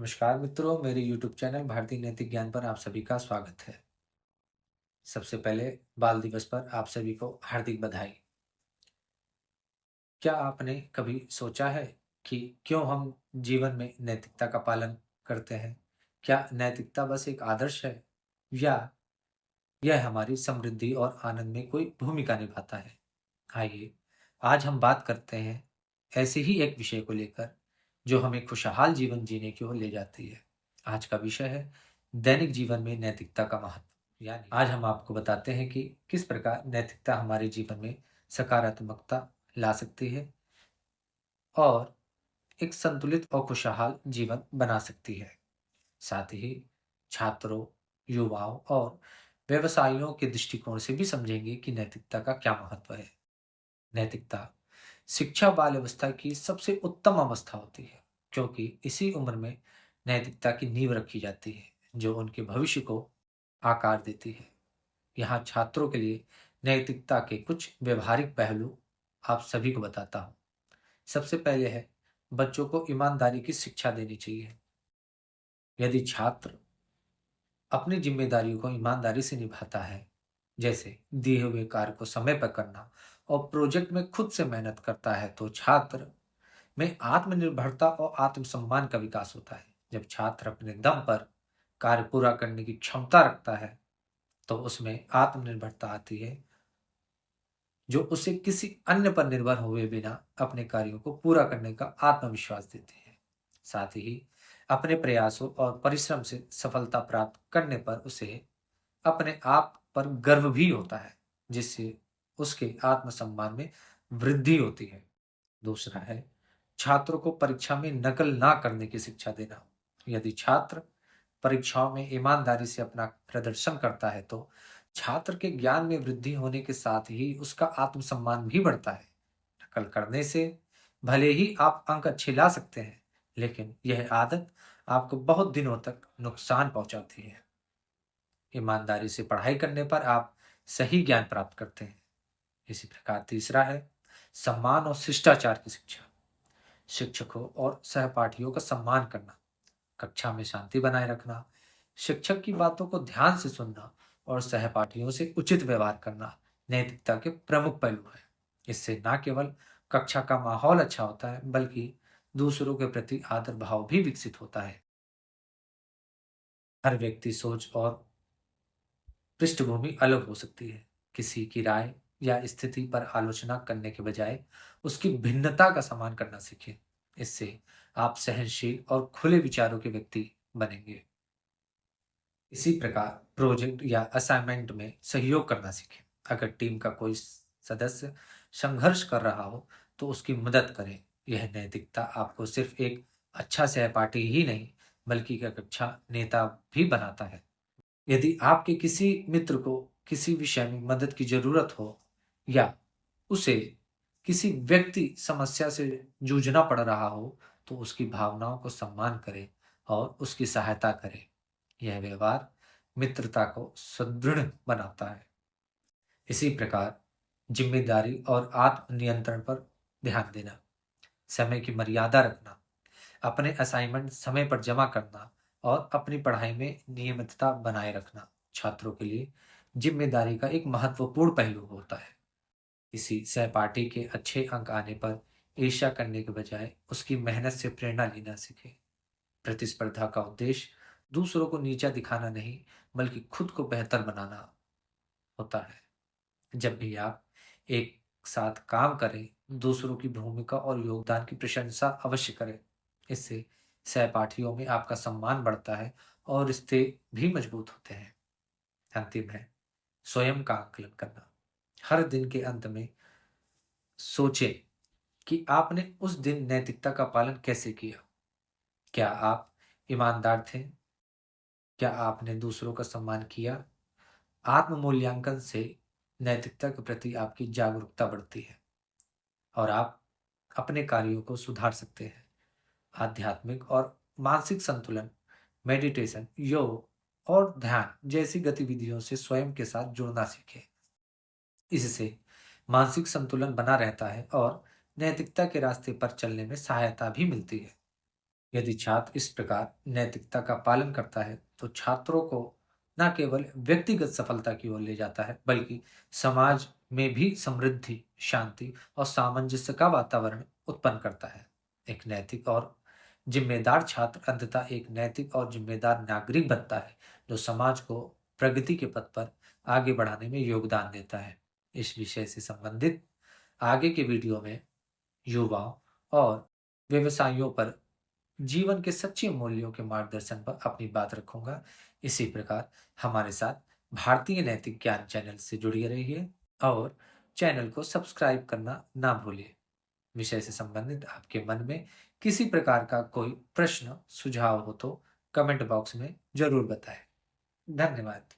नमस्कार मित्रों, मेरे YouTube चैनल भारतीय नैतिक ज्ञान पर आप सभी का स्वागत है। सबसे पहले बाल दिवस पर आप सभी को हार्दिक बधाई। क्या आपने कभी सोचा है कि क्यों हम जीवन में नैतिकता का पालन करते हैं? क्या नैतिकता बस एक आदर्श है या यह हमारी समृद्धि और आनंद में कोई भूमिका निभाता है? आइए, आज हम बात करते हैं ऐसे ही एक विषय को लेकर जो हमें खुशहाल जीवन जीने की ओर ले जाती है। आज का विषय है दैनिक जीवन में नैतिकता का महत्व। यानी आज हम आपको बताते हैं कि किस प्रकार नैतिकता हमारे जीवन में सकारात्मकता ला सकती है और एक संतुलित और खुशहाल जीवन बना सकती है। साथ ही छात्रों, युवाओं और व्यवसायियों के दृष्टिकोण से भी समझेंगे कि नैतिकता का क्या महत्व है। नैतिकता शिक्षा बाल अवस्था की सबसे उत्तम अवस्था होती है, क्योंकि इसी उम्र में नैतिकता की नींव रखी जाती है जो उनके भविष्य को आकार देती है। यहाँ छात्रों के लिए नैतिकता के कुछ व्यवहारिक पहलू आप सभी को बताता हूँ। सबसे पहले है, बच्चों को ईमानदारी की शिक्षा देनी चाहिए। यदि छात्र अपनी जिम्मेदारियों को ईमानदारी से निभाता है, जैसे दिए हुए कार्य को समय पर करना और प्रोजेक्ट में खुद से मेहनत करता है, तो छात्र में आत्मनिर्भरता और आत्मसम्मान का विकास होता है। जब छात्र अपने दम पर कार्य पूरा करने की क्षमता रखता है, तो उसमें आत्मनिर्भरता आती है, जो उसे किसी अन्य पर निर्भर हुए बिना अपने कार्यों को पूरा करने का आत्मविश्वास देती है। साथ ही अपने प्रयासों और परिश्रम से सफलता प्राप्त करने पर उसे अपने आप पर गर्व भी होता है, जिससे उसके आत्मसम्मान में वृद्धि होती है। दूसरा है, छात्रों को परीक्षा में नकल ना करने की शिक्षा देना। यदि छात्र परीक्षाओं में ईमानदारी से अपना प्रदर्शन करता है, तो छात्र के ज्ञान में वृद्धि होने के साथ ही उसका आत्मसम्मान भी बढ़ता है। नकल करने से भले ही आप अंक अच्छे ला सकते हैं, लेकिन यह आदत आपको बहुत दिनों तक नुकसान पहुंचाती है। ईमानदारी से पढ़ाई करने पर आप सही ज्ञान प्राप्त करते हैं। इसी प्रकार तीसरा है, सम्मान और शिष्टाचार की शिक्षा। शिक्षकों और सहपाठियों का सम्मान करना, कक्षा में शांति बनाए रखना, शिक्षक की बातों को ध्यान से सुनना और सहपाठियों से उचित व्यवहार करना नैतिकता के प्रमुख पहलू हैं। इससे न केवल कक्षा का माहौल अच्छा होता है, बल्कि दूसरों के प्रति आदर भाव भी विकसित होता है। हर व्यक्ति सोच और पृष्ठभूमि अलग हो सकती है। किसी की राय या स्थिति पर आलोचना करने के बजाय उसकी भिन्नता का सम्मान करना सीखें। इससे आप सहनशील और खुले विचारों के व्यक्ति बनेंगे। इसी प्रकार प्रोजेक्ट या असाइनमेंट में सहयोग करना सीखें। अगर टीम का कोई सदस्य संघर्ष कर रहा हो, तो उसकी मदद करें। यह नैतिकता आपको सिर्फ एक अच्छा सहपाठी ही नहीं, बल्कि एक अच्छा नेता भी बनाता है। यदि आपके किसी मित्र को किसी विषय में मदद की जरूरत हो या उसे किसी व्यक्ति समस्या से जूझना पड़ रहा हो, तो उसकी भावनाओं को सम्मान करें और उसकी सहायता करें। यह व्यवहार मित्रता को सुदृढ़ बनाता है। इसी प्रकार जिम्मेदारी और आत्मनियंत्रण पर ध्यान देना, समय की मर्यादा रखना, अपने असाइनमेंट समय पर जमा करना और अपनी पढ़ाई में नियमितता बनाए रखना छात्रों के लिए जिम्मेदारी का एक महत्वपूर्ण पहलू होता है। किसी सहपाठी के अच्छे अंक आने पर ईर्ष्या करने के बजाय उसकी मेहनत से प्रेरणा लेना सीखें। प्रतिस्पर्धा का उद्देश्य दूसरों को नीचा दिखाना नहीं, बल्कि खुद को बेहतर बनाना होता है। जब भी आप एक साथ काम करें, दूसरों की भूमिका और योगदान की प्रशंसा अवश्य करें। इससे सहपाठियों में आपका सम्मान बढ़ता है और रिश्ते भी मजबूत होते हैं। अंतिम है, स्वयं का आकलन करना। हर दिन के अंत में सोचें कि आपने उस दिन नैतिकता का पालन कैसे किया। क्या आप ईमानदार थे? क्या आपने दूसरों का सम्मान किया? आत्म मूल्यांकन से नैतिकता के प्रति आपकी जागरूकता बढ़ती है और आप अपने कार्यों को सुधार सकते हैं। आध्यात्मिक और मानसिक संतुलन, मेडिटेशन, योग और ध्यान जैसी गतिविधियों से स्वयं के साथ जुड़ना सीखें। इससे मानसिक संतुलन बना रहता है और नैतिकता के रास्ते पर चलने में सहायता भी मिलती है। यदि छात्र इस प्रकार नैतिकता का पालन करता है तो छात्रों को न केवल व्यक्तिगत सफलता की ओर ले जाता है बल्कि समाज में भी समृद्धि, शांति और सामंजस्य का वातावरण उत्पन्न करता है। एक नैतिक और जिम्मेदार छात्र अंततः एक नैतिक और जिम्मेदार नागरिक बनता है जो समाज को प्रगति के पथ पर आगे बढ़ाने में योगदान देता है। इस विषय से संबंधित आगे के वीडियो में युवाओं और व्यवसायियों पर जीवन के सच्चे मूल्यों के मार्गदर्शन पर अपनी बात रखूंगा। इसी प्रकार हमारे साथ भारतीय नैतिक ज्ञान चैनल से जुड़े रहिए और चैनल को सब्सक्राइब करना ना भूलिए। विषय से संबंधित आपके मन में किसी प्रकार का कोई प्रश्न सुझाव हो तो कमेंट बॉक्स में जरूर बताएं। धन्यवाद।